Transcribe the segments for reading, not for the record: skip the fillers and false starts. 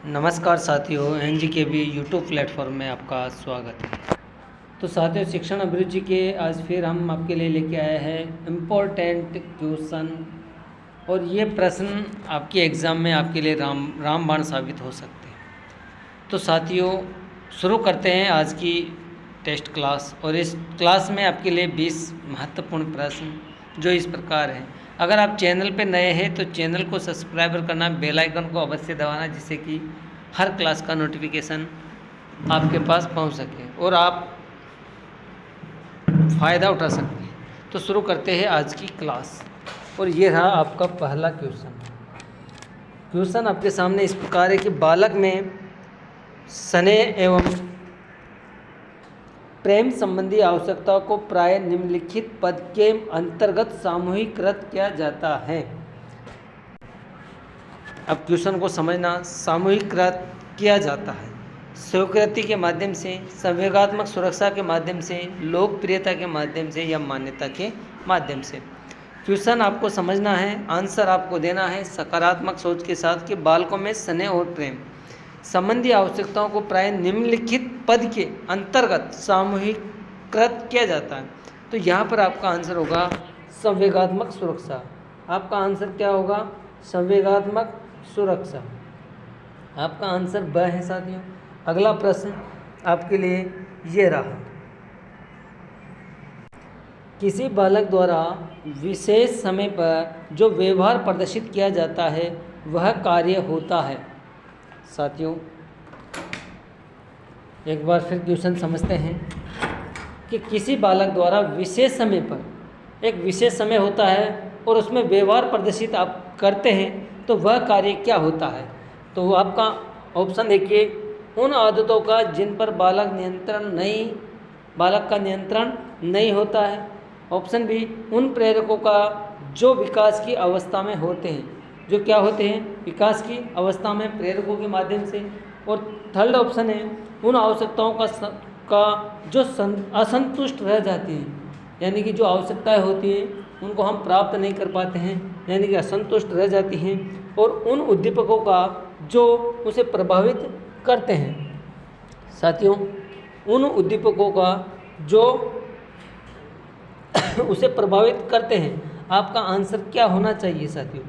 नमस्कार साथियों, NGKB YouTube platform में आपका स्वागत है। तो साथियों, शिक्षण अभिरुचि के आज फिर हम आपके लिए लेके आए हैं इम्पोर्टेंट क्वेश्चन, और ये प्रश्न आपके एग्ज़ाम में आपके लिए रामबाण साबित हो सकते हैं। तो साथियों, शुरू करते हैं आज की टेस्ट क्लास। और इस क्लास में आपके लिए 20 महत्वपूर्ण प्रश्न जो इस प्रकार हैं। अगर आप चैनल पे नए हैं तो चैनल को सब्सक्राइब करना, बेल आइकन को अवश्य दबाना, जिससे कि हर क्लास का नोटिफिकेशन आपके पास पहुंच सके और आप फ़ायदा उठा सकते हैं। तो शुरू करते हैं आज की क्लास। और ये रहा आपका पहला क्वेश्चन। क्वेश्चन आपके सामने इस प्रकार है कि बालक में स्नेह एवं प्रेम संबंधी आवश्यकताओं को प्राय निम्नलिखित पद के अंतर्गत सामूहिकृत किया जाता है। अब क्वेश्चन को समझना। सामूहिकृत किया जाता है स्वीकृति के माध्यम से, संवेगात्मक सुरक्षा के माध्यम से, लोकप्रियता के माध्यम से या मान्यता के माध्यम से। क्वेश्चन आपको समझना है, आंसर आपको देना है सकारात्मक सोच के साथ कि बालकों में स्नेह और प्रेम संबंधी आवश्यकताओं को प्राय निम्नलिखित पद के अंतर्गत सामूहिकृत किया जाता है। तो यहाँ पर आपका आंसर होगा संवेगात्मक सुरक्षा। आपका आंसर क्या होगा? संवेगात्मक सुरक्षा। आपका आंसर ब है साथियों। अगला प्रश्न आपके लिए ये रहा। किसी बालक द्वारा विशेष समय पर जो व्यवहार प्रदर्शित किया जाता है वह कार्य होता है। साथियों, एक बार फिर क्वेश्चन समझते हैं कि किसी बालक द्वारा विशेष समय पर, एक विशेष समय होता है और उसमें व्यवहार प्रदर्शित आप करते हैं तो वह कार्य क्या होता है। तो आपका ऑप्शन देखिए, उन आदतों का जिन पर बालक का नियंत्रण नहीं होता है। ऑप्शन बी, उन प्रेरकों का जो विकास की अवस्था में होते हैं, जो क्या होते हैं? विकास की अवस्था में प्रेरकों के माध्यम से। और थर्ड ऑप्शन है, उन आवश्यकताओं का जो असंतुष्ट रह जाती हैं, यानी कि जो आवश्यकताएं होती हैं उनको हम प्राप्त नहीं कर पाते हैं, यानी कि असंतुष्ट रह जाती हैं, और उन उद्दीपकों का जो उसे प्रभावित करते हैं। साथियों, उन उद्दीपकों का जो उसे प्रभावित करते हैं, आपका आंसर क्या होना चाहिए साथियों?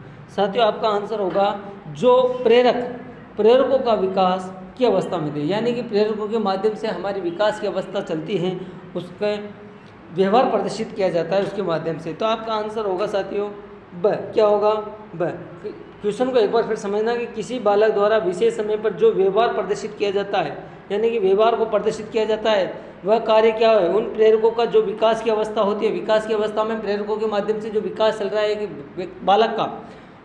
आपका आंसर होगा जो प्रेरकों का विकास की अवस्था में थे, यानी कि प्रेरकों के माध्यम से हमारी विकास की अवस्था चलती है, उसके व्यवहार प्रदर्शित किया जाता है उसके माध्यम से। तो आपका आंसर होगा साथियों ब। क्या होगा? ब। क्वेश्चन को एक बार फिर समझना कि किसी बालक द्वारा विशेष समय पर जो व्यवहार प्रदर्शित किया जाता है, यानी कि व्यवहार को प्रदर्शित किया जाता है, वह कार्य क्या है? उन प्रेरकों का जो विकास की अवस्था होती है, विकास की अवस्था में प्रेरकों के माध्यम से जो विकास चल रहा है कि बालक का,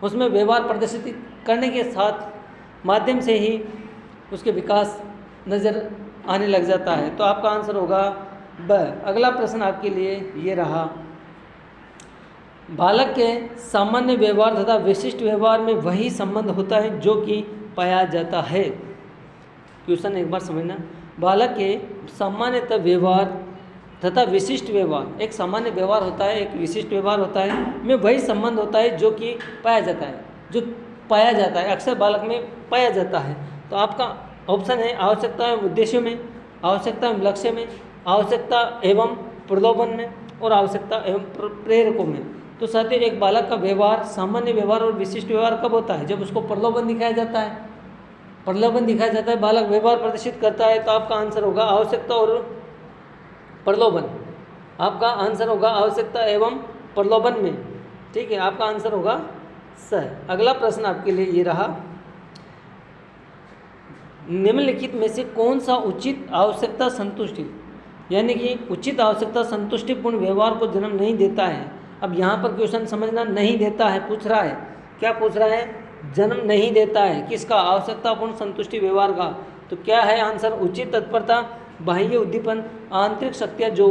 उसमें व्यवहार प्रदर्शित करने के साथ माध्यम से ही उसके विकास नज़र आने लग जाता है। तो आपका आंसर होगा ब। अगला प्रश्न आपके लिए ये रहा। बालक के सामान्य व्यवहार तथा विशिष्ट व्यवहार में वही संबंध होता है जो कि पाया जाता है। क्वेश्चन एक बार समझना। बालक के सामान्यतः व्यवहार तथा विशिष्ट व्यवहार, एक सामान्य व्यवहार होता है, एक विशिष्ट व्यवहार होता है, में वही संबंध होता है जो कि पाया जाता है, जो पाया जाता है, अक्सर बालक में पाया जाता है। तो आपका ऑप्शन है आवश्यकता एवं उद्देश्यों में, आवश्यकता एवं लक्ष्य में, आवश्यकता एवं प्रलोभन में, और आवश्यकता एवं प्रेरकों में। तो साथियों, एक बालक का व्यवहार, सामान्य व्यवहार और विशिष्ट व्यवहार कब होता है? जब उसको प्रलोभन दिखाया जाता है। प्रलोभन दिखाया जाता है, बालक व्यवहार प्रदर्शित करता है। तो आपका आंसर होगा आवश्यकता और प्रलोभन। आपका आंसर होगा आवश्यकता एवं प्रलोभन में। ठीक है, आपका आंसर होगा स। अगला प्रश्न आपके लिए ये रहा। निम्नलिखित में से कौन सा उचित आवश्यकता संतुष्टि, यानी कि उचित आवश्यकता संतुष्टिपूर्ण व्यवहार को जन्म नहीं देता है। अब यहाँ पर क्वेश्चन समझना, नहीं देता है पूछ रहा है। क्या पूछ रहा है? जन्म नहीं देता है किसका? आवश्यकतापूर्ण संतुष्टि व्यवहार का। तो क्या है आंसर? उचित तत्परता, बाह्य उद्दीपन, आंतरिक शक्तियाँ जो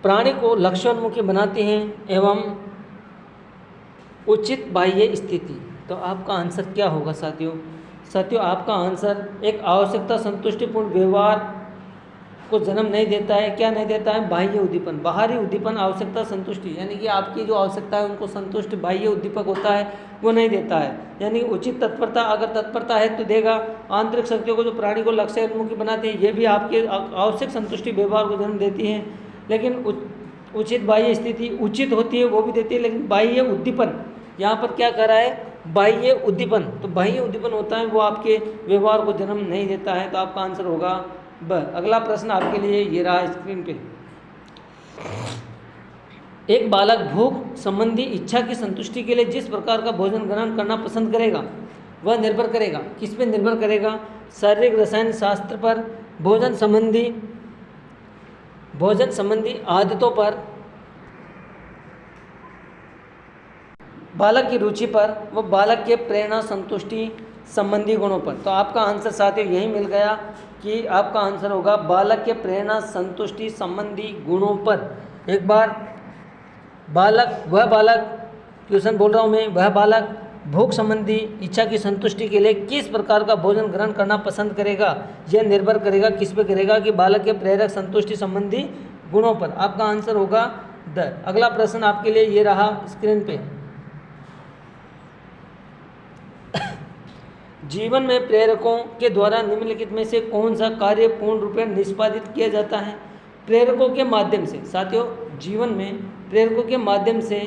प्राणी को लक्ष्योन्मुखी बनाती हैं, एवं उचित बाह्य स्थिति। तो आपका आंसर क्या होगा साथियों? आपका आंसर एक आवश्यकता संतुष्टिपूर्ण व्यवहार को जन्म नहीं देता है। क्या नहीं देता है? बाह्य उद्दीपन, बाहरी उद्दीपन, आवश्यकता संतुष्टि, यानी कि आपकी जो आवश्यकता है उनको संतुष्ट बाह्य उद्दीपक होता है वो नहीं देता है। यानी उचित तत्परता, अगर तत्परता है तो देगा। आंतरिक शक्तियों को जो प्राणी को लक्ष्य उन्मुखी बनाती है ये भी आपके आवश्यक संतुष्टि व्यवहार को जन्म देती हैं। लेकिन उचित बाह्य स्थिति उचित होती है वो भी देती है, लेकिन बाह्य उद्दीपन यहाँ पर क्या कर रहा है? बाह्य उद्दीपन। तो बाह्य उद्दीपन होता है वो आपके व्यवहार को जन्म नहीं देता है। तो आपका आंसर होगा ब। अगला प्रश्न आपके लिए ये रहा स्क्रीन पे। एक बालक भूख संबंधी इच्छा की संतुष्टि के लिए जिस प्रकार का भोजन ग्रहण करना पसंद करेगा वह निर्भर करेगा, किस पे निर्भर करेगा? शारीरिक रसायन शास्त्र पर, भोजन संबंधी आदतों पर, बालक की रुचि पर, व बालक के प्रेरणा संतुष्टि संबंधी गुणों पर। तो आपका आंसर साथियों यही मिल गया कि आपका आंसर होगा बालक के प्रेरणा संतुष्टि संबंधी गुणों पर। एक बार वह बालक क्वेश्चन बोल रहा हूँ मैं, वह बालक भूख संबंधी इच्छा की संतुष्टि के लिए किस प्रकार का भोजन ग्रहण करना पसंद करेगा, यह निर्भर करेगा किस पे करेगा? कि बालक के प्रेरक संतुष्टि संबंधी गुणों पर। आपका आंसर होगा द। अगला प्रश्न आपके लिए ये रहा स्क्रीन पे। जीवन में प्रेरकों के द्वारा निम्नलिखित में से कौन सा कार्य पूर्ण रूपेण निष्पादित किया जाता है? प्रेरकों के माध्यम से। साथियों, जीवन में प्रेरकों के माध्यम से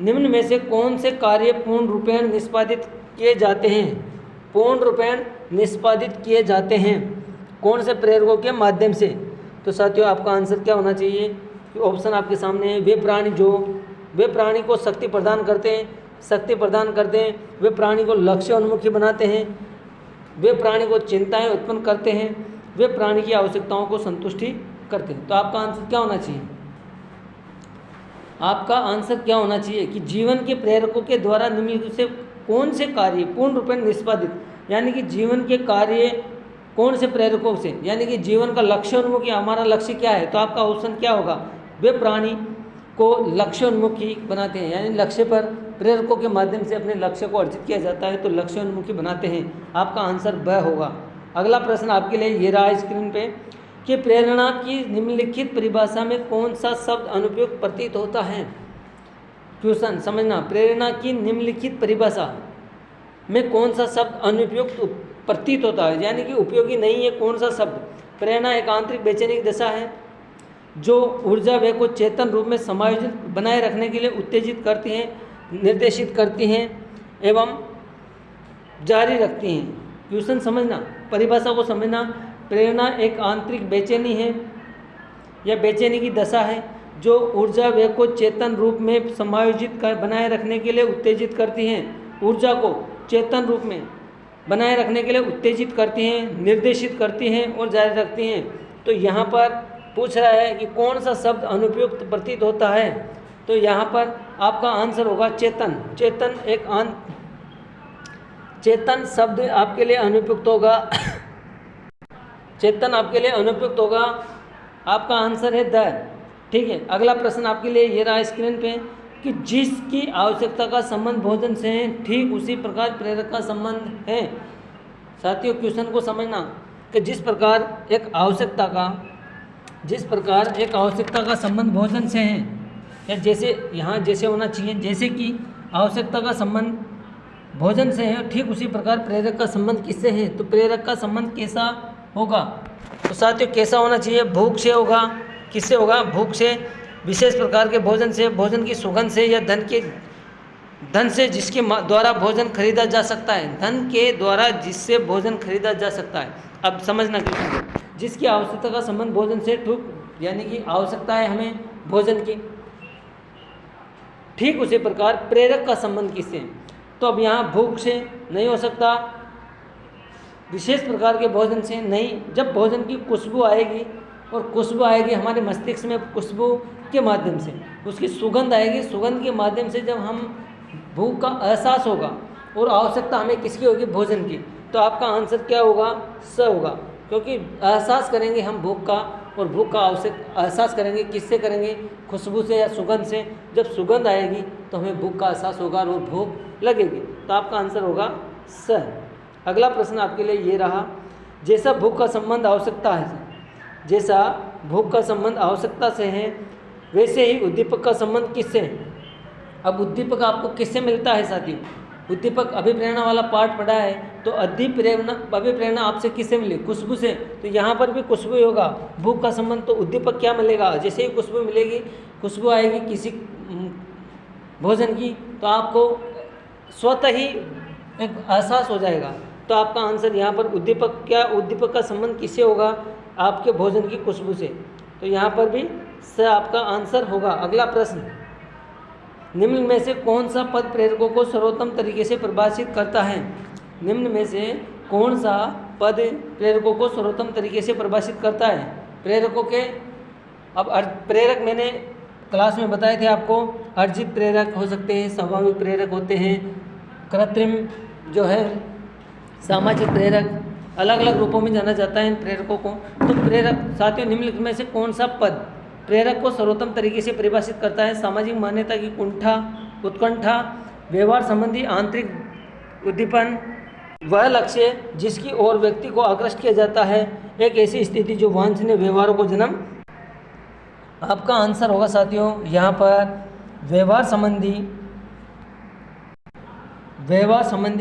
निम्न में से कौन से कार्य पूर्ण रूपेण निष्पादित किए जाते हैं? पूर्ण रूपेण निष्पादित किए जाते हैं कौन से प्रेरकों के माध्यम से? तो साथियों आपका आंसर क्या होना चाहिए? कि ऑप्शन आपके सामने है। वे प्राणी को शक्ति प्रदान करते हैं, वे प्राणी को लक्ष्य उन्मुखी बनाते हैं, वे प्राणी को चिंताएं उत्पन्न करते हैं, वे प्राणी की आवश्यकताओं को संतुष्टि करते हैं। तो आपका आंसर क्या होना चाहिए? आपका आंसर क्या होना चाहिए? कि जीवन के प्रेरकों के द्वारा निम्नलिखित से कौन से कार्य पूर्ण रूप में निष्पादित, यानी कि जीवन के कार्य कौन से प्रेरकों से, यानी कि जीवन का लक्ष्य उन्मुखी, हमारा लक्ष्य क्या है? तो आपका ऑप्शन क्या होगा? वे प्राणी को लक्ष्य उन्मुखी बनाते हैं, यानी लक्ष्य पर प्रेरकों के माध्यम से अपने लक्ष्य को अर्जित किया जाता है तो लक्ष्य उन्मुखी बनाते हैं। आपका आंसर ब होगा। अगला प्रश्न आपके लिए ये रहा स्क्रीन पे कि प्रेरणा की निम्नलिखित परिभाषा में कौन सा शब्द अनुपयुक्त प्रतीत होता है? क्वेश्चन समझना, प्रेरणा की निम्नलिखित परिभाषा में कौन सा शब्द अनुपयुक्त प्रतीत होता है, यानी कि उपयोगी नहीं है कौन सा शब्द? प्रेरणा एक आंतरिक बेचैनी की दशा है जो ऊर्जा वे को चेतन रूप में समायोजित बनाए रखने के लिए उत्तेजित करती हैं, निर्देशित करती हैं एवं जारी रखती हैं। क्वेश्चन समझना, परिभाषा को समझना। प्रेरणा एक आंतरिक बेचैनी है या बेचैनी की दशा है जो ऊर्जा वे को चेतन रूप में समायोजित कर बनाए रखने के लिए उत्तेजित करती हैं, ऊर्जा को चेतन रूप में बनाए रखने के लिए उत्तेजित करती हैं, निर्देशित करती हैं और जारी रखती हैं। तो यहाँ पर पूछ रहा है कि कौन सा शब्द अनुपयुक्त प्रतीत होता है? तो यहाँ पर आपका आंसर होगा चेतन। चेतन शब्द आपके लिए अनुपयुक्त होगा। चेतन आपके लिए अनुपयुक्त होगा। आपका आंसर है द। ठीक है, अगला प्रश्न आपके लिए ये रहा स्क्रीन पे कि जिसकी आवश्यकता का संबंध भोजन से है ठीक उसी प्रकार प्रेरक का संबंध है। साथियों, क्वेश्चन को समझना कि जिस प्रकार एक आवश्यकता का संबंध भोजन से है, या जैसे यहाँ जैसे होना चाहिए, जैसे कि आवश्यकता का संबंध भोजन से है ठीक उसी प्रकार प्रेरक का संबंध किससे है? तो प्रेरक का संबंध कैसा होगा? तो साथियों कैसा होना चाहिए? भूख से होगा। किससे होगा? भूख से, विशेष प्रकार के भोजन से, भोजन की सुगंध से, या धन से जिसके द्वारा भोजन खरीदा जा सकता है, धन के द्वारा जिससे भोजन खरीदा जा सकता है। अब समझना क्वेश्चन, जिसकी आवश्यकता का संबंध भोजन से यानी कि आवश्यकता है हमें भोजन की, ठीक उसी प्रकार प्रेरक का संबंध किससे? तो अब यहाँ भूख से नहीं हो सकता, विशेष प्रकार के भोजन से नहीं। जब भोजन की खुशबू आएगी, और खुशबू आएगी हमारे मस्तिष्क में खुशबू के माध्यम से, उसकी सुगंध आएगी, सुगंध के माध्यम से जब हम भूख का एहसास होगा, और आवश्यकता हमें किसकी होगी? भोजन की। तो आपका आंसर क्या होगा? स होगा, क्योंकि एहसास करेंगे हम भूख का, और भूख का एहसास करेंगे किससे करेंगे? खुशबू से या सुगंध से। जब सुगंध आएगी तो हमें भूख का एहसास होगा और भूख लगेगी। तो आपका आंसर होगा स। अगला प्रश्न आपके लिए ये रहा, जैसा भूख का संबंध आवश्यकता है, जैसा भूख का संबंध आवश्यकता से है, वैसे ही उद्दीपक का संबंध किससे है? अब उद्दीपक आपको किससे मिलता है साथियों? उद्दीपक अभिप्रेरणा वाला पार्ट पढ़ा है, तो अभिप्रेरणा आपसे किससे मिली? खुशबू से। तो यहाँ पर भी खुशबू ही होगा। भूख का संबंध तो उद्दीपक क्या मिलेगा? जैसे ही खुशबू मिलेगी, खुशबू आएगी किसी भोजन की, तो आपको स्वतः ही एक एहसास हो जाएगा। तो आपका आंसर यहाँ पर उद्दीपक का संबंध किससे होगा? आपके भोजन की खुशबू से। तो यहाँ पर भी स आपका आंसर होगा। अगला प्रश्न, निम्न में से कौन सा पद प्रेरकों को सर्वोत्तम तरीके से परिभाषित करता है? निम्न में से कौन सा पद प्रेरकों को सर्वोत्तम तरीके से परिभाषित करता है? प्रेरकों के अब प्रेरक मैंने क्लास में बताए थे आपको, अर्जित प्रेरक हो सकते हैं, स्वाभाविक प्रेरक होते हैं, कृत्रिम जो है सामाजिक प्रेरक, अलग अलग रूपों में जाना जाता है इन प्रेरकों को। तो प्रेरक साथियों, निम्नलिखित में से कौन सा पद प्रेरक को सर्वोत्तम तरीके से परिभाषित करता है? सामाजिक मान्यता की उत्कंठा, व्यवहार संबंधी आंतरिक उद्दीपन, वह लक्ष्य जिसकी ओर व्यक्ति को आकृष्ट किया जाता है, एक ऐसी स्थिति जो वांछनीय व्यवहारों को जन्म। आपका आंसर होगा साथियों यहाँ पर व्यवहार संबंधी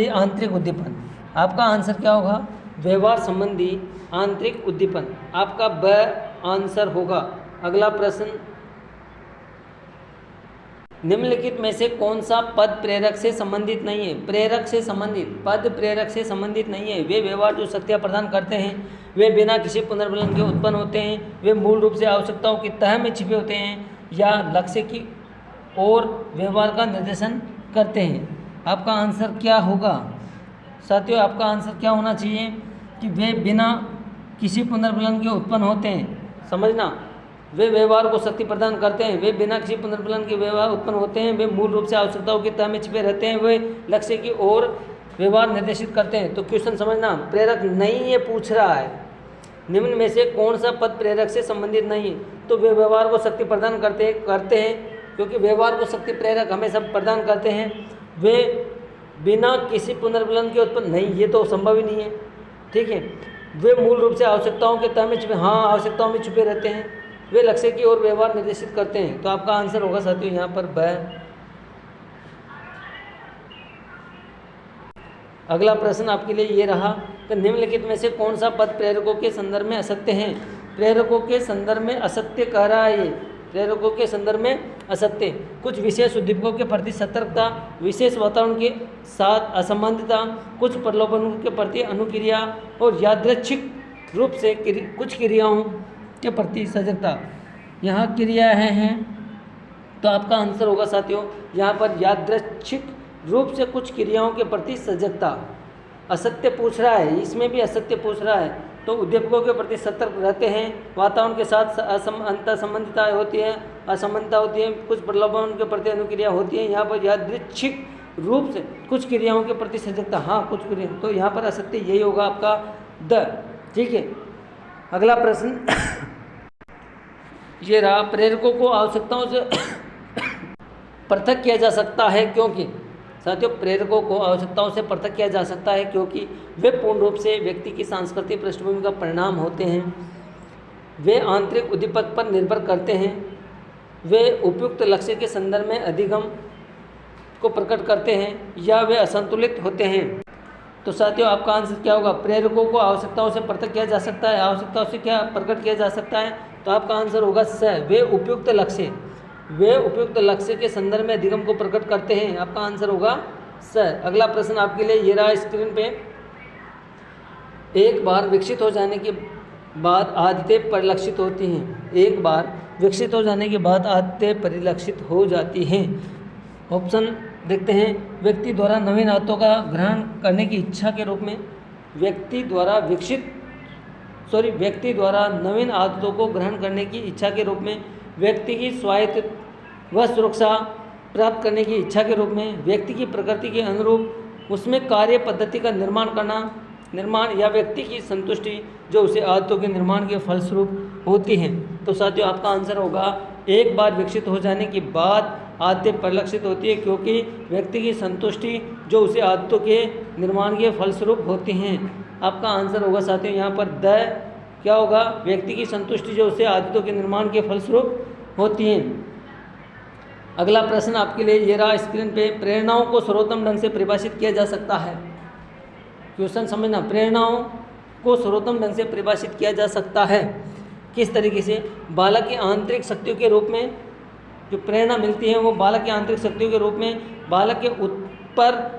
आंतरिक उद्दीपन। आपका आंसर क्या होगा? व्यवहार संबंधी आंतरिक उद्दीपन आपका ब आंसर होगा। अगला प्रश्न, निम्नलिखित में से कौन सा पद प्रेरक से संबंधित नहीं है? प्रेरक से संबंधित पद प्रेरक से संबंधित नहीं है। वे व्यवहार जो शक्तियाँ प्रदान करते हैं, वे बिना किसी पुनर्बलन के उत्पन्न होते हैं, वे मूल रूप से आवश्यकताओं की तह में छिपे होते हैं या लक्ष्य की ओर व्यवहार का निर्देशन करते हैं। आपका आंसर क्या होगा साथियों? आपका आंसर क्या होना चाहिए कि वे बिना किसी पुनर्बलन के उत्पन्न होते हैं। समझना, वे व्यवहार को शक्ति प्रदान करते हैं, वे बिना किसी पुनर्बलन के व्यवहार उत्पन्न होते हैं, वे मूल रूप से आवश्यकताओं की तह में छिपे रहते हैं, वे लक्ष्य की ओर व्यवहार निर्देशित करते हैं। तो क्वेश्चन समझना, प्रेरक नहीं ये पूछ रहा है, निम्न में से कौन सा पद प्रेरक से संबंधित नहीं है? तो वे व्यवहार को शक्ति प्रदान करते हैं क्योंकि व्यवहार को शक्ति प्रेरक हमेशा प्रदान करते हैं। वे बिना किसी पुनर्बलन के उत्पन्न नहीं, ये तो संभव ही नहीं है। ठीक है, वे मूल रूप से आवश्यकताओं के तह में छिपे, आवश्यकताओं में छिपे रहते हैं, वे लक्ष्य की ओर व्यवहार निर्देशित करते हैं। तो आपका आंसर होगा साथियों यहाँ पर ब। अगला प्रश्न आपके लिए ये रहा कि निम्नलिखित में से कौन सा पद प्रेरकों के संदर्भ में असत्य है? प्रेरकों के संदर्भ में असत्य कह रहा है ये, प्रेरकों के संदर्भ में असत्य। कुछ विशेष उद्दीपकों के प्रति सतर्कता, विशेष वातावरण के साथ असंबंधितता, कुछ प्रलोभनों के प्रति अनुक्रिया और यादृच्छिक रूप से कुछ क्रियाओं के प्रति सजगता। यहाँ क्रियाएं हैं, तो आपका आंसर होगा साथियों यहाँ पर यादृच्छिक रूप से कुछ क्रियाओं के प्रति सजगता। असत्य पूछ रहा है, इसमें भी असत्य पूछ रहा है, तो उद्दीपकों के प्रति सतर्क रहते हैं, वातावरण के साथ अंतर्संबंधिता होती है, असंबंधता होती है, कुछ प्रलोभन के प्रति अनुक्रिया होती है। यहाँ पर यादृच्छिक रूप से कुछ क्रियाओं के प्रति सजगता, कुछ क्रिया, तो यहाँ पर असत्य यही होगा आपका द। ठीक है, अगला प्रश्न ये रहा, प्रेरकों को आवश्यकताओं से पृथक किया जा सकता है क्योंकि साथियों प्रेरकों को आवश्यकताओं से पृथक किया जा सकता है क्योंकि वे पूर्ण रूप से व्यक्ति की सांस्कृतिक पृष्ठभूमि का परिणाम होते हैं, वे आंतरिक उद्दीपक पर निर्भर करते हैं, वे उपयुक्त लक्ष्य के संदर्भ में अधिगम को प्रकट करते हैं या वे असंतुलित होते हैं। तो साथियों आपका आंसर क्या होगा? प्रेरकों को आवश्यकताओं से पृथक किया जा सकता है, आवश्यकताओं से क्या प्रकट किया जा सकता है? तो आपका आंसर होगा स, वे उपयुक्त लक्ष्य के संदर्भ में अधिगम को प्रकट करते हैं। आपका आंसर होगा स। अगला प्रश्न आपके लिए ये रहा स्क्रीन पे, एक बार विकसित हो जाने के बाद आदतें परिलक्षित होती हैं। एक बार विकसित हो जाने के बाद आदतें परिलक्षित हो जाती हैं। ऑप्शन देखते हैं, व्यक्ति द्वारा नवीन आदतों का ग्रहण करने की इच्छा के रूप में, व्यक्ति द्वारा नवीन आदतों को ग्रहण करने की इच्छा के रूप में, व्यक्ति की स्वायत्त व सुरक्षा प्राप्त करने की इच्छा के रूप में, व्यक्ति की प्रकृति के अनुरूप उसमें कार्य पद्धति का निर्माण या व्यक्ति की संतुष्टि जो उसे आदतों के निर्माण के फलस्वरूप होती हैं। तो साथियों आपका आंसर होगा एक बार विकसित हो जाने के बाद आदतें परिलक्षित होती है क्योंकि व्यक्ति की संतुष्टि जो उसे आदतों के निर्माण के फलस्वरूप होती हैं। आपका आंसर होगा साथियों यहाँ पर द क्या होगा, व्यक्ति की संतुष्टि जो उसे आदतों के निर्माण के फलस्वरूप होती हैं। अगला प्रश्न आपके लिए ये रहा स्क्रीन पे, प्रेरणाओं को सर्वोत्तम ढंग से परिभाषित किया जा सकता है। क्वेश्चन समझना, प्रेरणाओं को सर्वोत्तम ढंग से परिभाषित किया जा सकता है किस तरीके से, बालक की आंतरिक शक्तियों के रूप में जो प्रेरणा मिलती है वो बालक की आंतरिक शक्तियों के रूप में बालक के ऊपर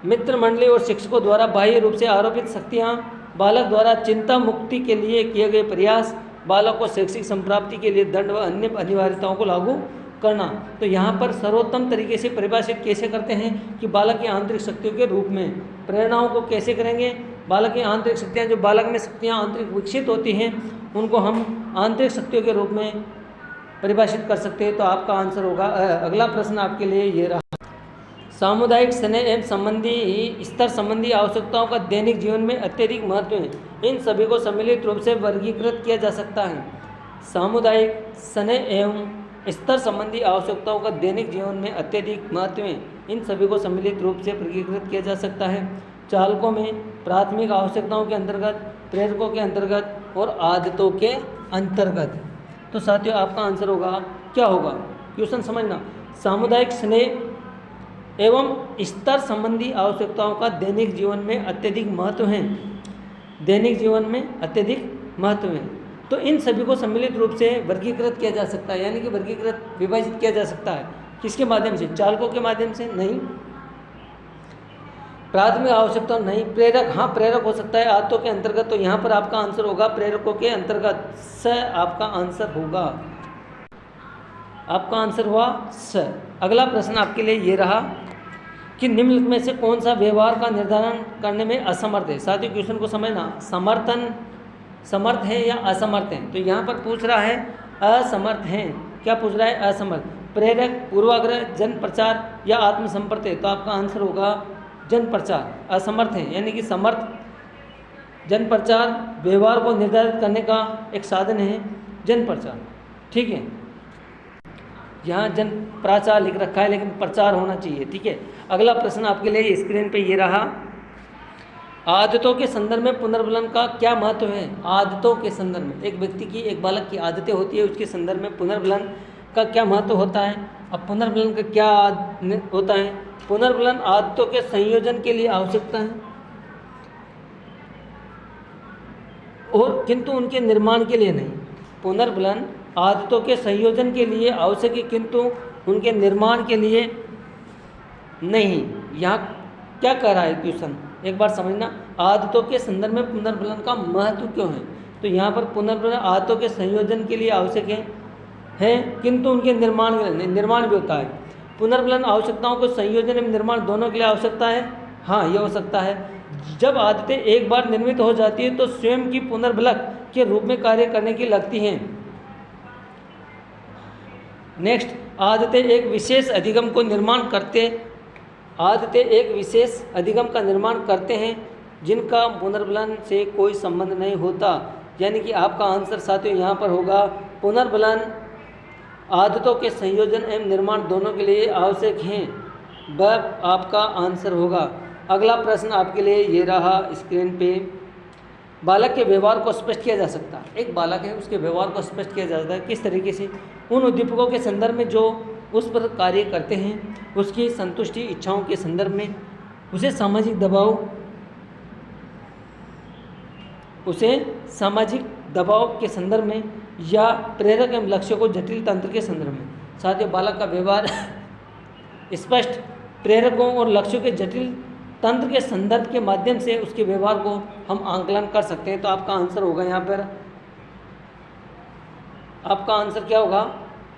मित्र मंडली और शिक्षकों द्वारा बाह्य रूप से आरोपित शक्तियाँ, बालक द्वारा चिंता मुक्ति के लिए किए गए प्रयास, बालक को शैक्षिक संप्राप्ति के लिए दंड व अन्य अनिवार्यताओं को लागू करना। तो यहाँ पर सर्वोत्तम तरीके से परिभाषित कैसे करते हैं कि बालक की आंतरिक शक्तियों के रूप में प्रेरणाओं को कैसे करेंगे, बालक की आंतरिक शक्तियाँ, जो बालक में शक्तियाँ आंतरिक विकसित होती हैं उनको हम आंतरिक शक्तियों के रूप में परिभाषित कर सकते हैं। तो आपका आंसर होगा अगला प्रश्न आपके लिए ये रहा, सामुदायिक स्नेह एवं संबंधी स्तर संबंधी आवश्यकताओं का दैनिक जीवन में अत्यधिक महत्व है, इन सभी को सम्मिलित रूप से वर्गीकृत किया जा सकता है। सामुदायिक स्नेह एवं स्तर संबंधी आवश्यकताओं का दैनिक जीवन में अत्यधिक महत्व है, इन सभी को सम्मिलित रूप से वर्गीकृत किया जा सकता है। चालकों में प्राथमिक आवश्यकताओं के अंतर्गत, प्रेरकों के अंतर्गत और आदतों के अंतर्गत। तो साथियों आपका आंसर होगा, क्या होगा, क्वेश्चन समझना, सामुदायिक स्नेह एवं स्तर संबंधी आवश्यकताओं का दैनिक जीवन में अत्यधिक महत्व है, दैनिक जीवन में अत्यधिक महत्व है। तो इन सभी को सम्मिलित रूप से वर्गीकृत किया जा सकता है, यानी कि वर्गीकृत विभाजित किया जा सकता है किसके माध्यम से, चालकों के माध्यम से नहीं, प्राथमिक आवश्यकता नहीं, प्रेरक, हाँ प्रेरक हो सकता है आदतों के अंतर्गत। तो यहाँ पर आपका आंसर होगा प्रेरकों के अंतर्गत, स आपका आंसर होगा, आपका आंसर हुआ स। अगला प्रश्न आपके लिए ये रहा कि निम्नलिखित में से कौन सा व्यवहार का निर्धारण करने में असमर्थ है। साथियों क्वेश्चन को समझना, समर्थन समर्थ है या असमर्थ है। तो यहाँ पर पूछ रहा है असमर्थ हैं, क्या पूछ रहा है, असमर्थ। प्रेरक, पूर्वाग्रह, जन प्रचार या आत्मसंपर्क है। तो आपका आंसर होगा जन प्रचार, असमर्थ है, यानी कि समर्थ। जन प्रचार व्यवहार को निर्धारित करने का एक साधन है, जन प्रचार, ठीक है। यहाँ जन प्रचार लिख रखा है लेकिन प्रचार होना चाहिए, ठीक है। अगला प्रश्न आपके लिए स्क्रीन पे ये रहा, आदतों के संदर्भ में पुनर्बलन का क्या महत्व है। आदतों के संदर्भ में, एक व्यक्ति की, एक बालक की आदतें होती है, उसके संदर्भ में पुनर्बलन का क्या महत्व होता है। अब पुनर्बलन का क्या होता है, पुनर्बलन आदतों के संयोजन के लिए आवश्यकता है और किंतु उनके निर्माण के लिए नहीं। पुनर्बलन आदतों के संयोजन के लिए आवश्यक है किंतु उनके निर्माण के लिए नहीं। यहाँ क्या कह रहा है क्वेश्चन, एक बार समझना, आदतों के संदर्भ में पुनर्बलन का महत्व क्यों है। तो यहाँ पर पुनर्बलन आदतों के संयोजन के लिए आवश्यक है किंतु उनके निर्माण के लिए, निर्माण भी होता है। पुनर्बलन आवश्यकताओं को संयोजन एवं निर्माण दोनों के लिए आवश्यकता है, हाँ यह हो सकता है। जब आदतें एक बार निर्मित हो जाती है तो स्वयं की पुनर्बलक के रूप में कार्य करने की लगती हैं। नेक्स्ट, आदतें एक विशेष अधिगम को निर्माण करते, आदतें एक विशेष अधिगम का निर्माण करते हैं जिनका पुनर्बलन से कोई संबंध नहीं होता। यानी कि आपका आंसर साथियों यहाँ पर होगा पुनर्बलन आदतों के संयोजन एवं निर्माण दोनों के लिए आवश्यक हैं, वह आपका आंसर होगा। अगला प्रश्न आपके लिए ये रहा स्क्रीन पे, बालक के व्यवहार को स्पष्ट किया जा सकता है। एक बालक है, उसके व्यवहार को स्पष्ट किया जा सकता है किस तरीके से, उन उद्दीपकों के संदर्भ में जो उस पर कार्य करते हैं, उसकी संतुष्टि इच्छाओं के संदर्भ में, उसे सामाजिक दबाव के संदर्भ में, या प्रेरक एवं लक्ष्यों को जटिल तंत्र के संदर्भ में। साथियों बालक का व्यवहार स्पष्ट प्रेरकों और लक्ष्यों के जटिल तंत्र के संदर्भ के माध्यम से उसके व्यवहार को हम आंकलन कर सकते हैं। तो आपका आंसर होगा यहाँ पर, आपका आंसर क्या होगा,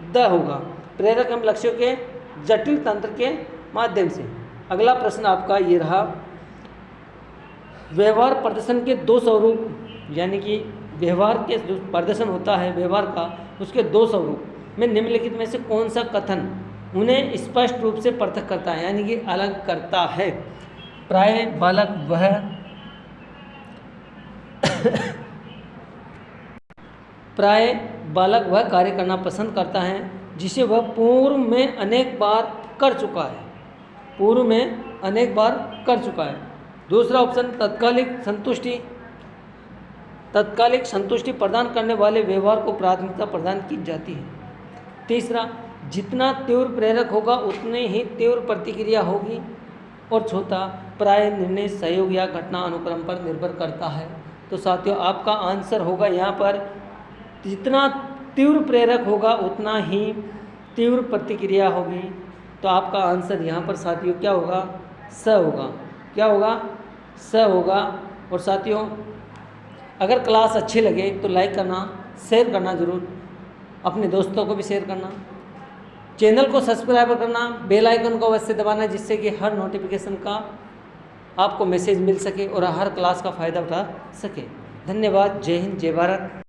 द होगा, प्रेरक एवं लक्ष्यों के जटिल तंत्र के माध्यम से। अगला प्रश्न आपका ये रहा, व्यवहार प्रदर्शन के दो स्वरूप, यानी कि व्यवहार के जो प्रदर्शन होता है व्यवहार का, उसके दो स्वरूप में निम्नलिखित में से कौन सा कथन उन्हें स्पष्ट रूप से पृथक करता है, यानी कि अलग करता है। प्राय बालक वह कार्य करना पसंद करता है जिसे वह पूर्व में अनेक बार कर चुका है, पूर्व में अनेक बार कर चुका है। दूसरा ऑप्शन, तत्कालिक संतुष्टि तत्कालिक संतुष्टि प्रदान करने वाले व्यवहार को प्राथमिकता प्रदान की जाती है। तीसरा, जितना तीव्र प्रेरक होगा उतनी ही तीव्र प्रतिक्रिया होगी। और चौथा, प्राय निर्णय सहयोग या घटना अनुक्रम पर निर्भर करता है। तो साथियों, आपका आंसर होगा यहाँ पर, जितना तीव्र प्रेरक होगा उतना ही तीव्र प्रतिक्रिया होगी। तो आपका आंसर यहाँ पर साथियों क्या होगा? स होगा। क्या होगा? स होगा। और साथियों, अगर क्लास अच्छी लगे तो लाइक करना, शेयर करना ज़रूर, अपने दोस्तों को भी शेयर करना, चैनल को सब्सक्राइब करना, बेल आइकन को अवश्य दबाना, जिससे कि हर नोटिफिकेशन का आपको मैसेज मिल सके और हर क्लास का फ़ायदा उठा सके। धन्यवाद। जय हिंद, जय भारत।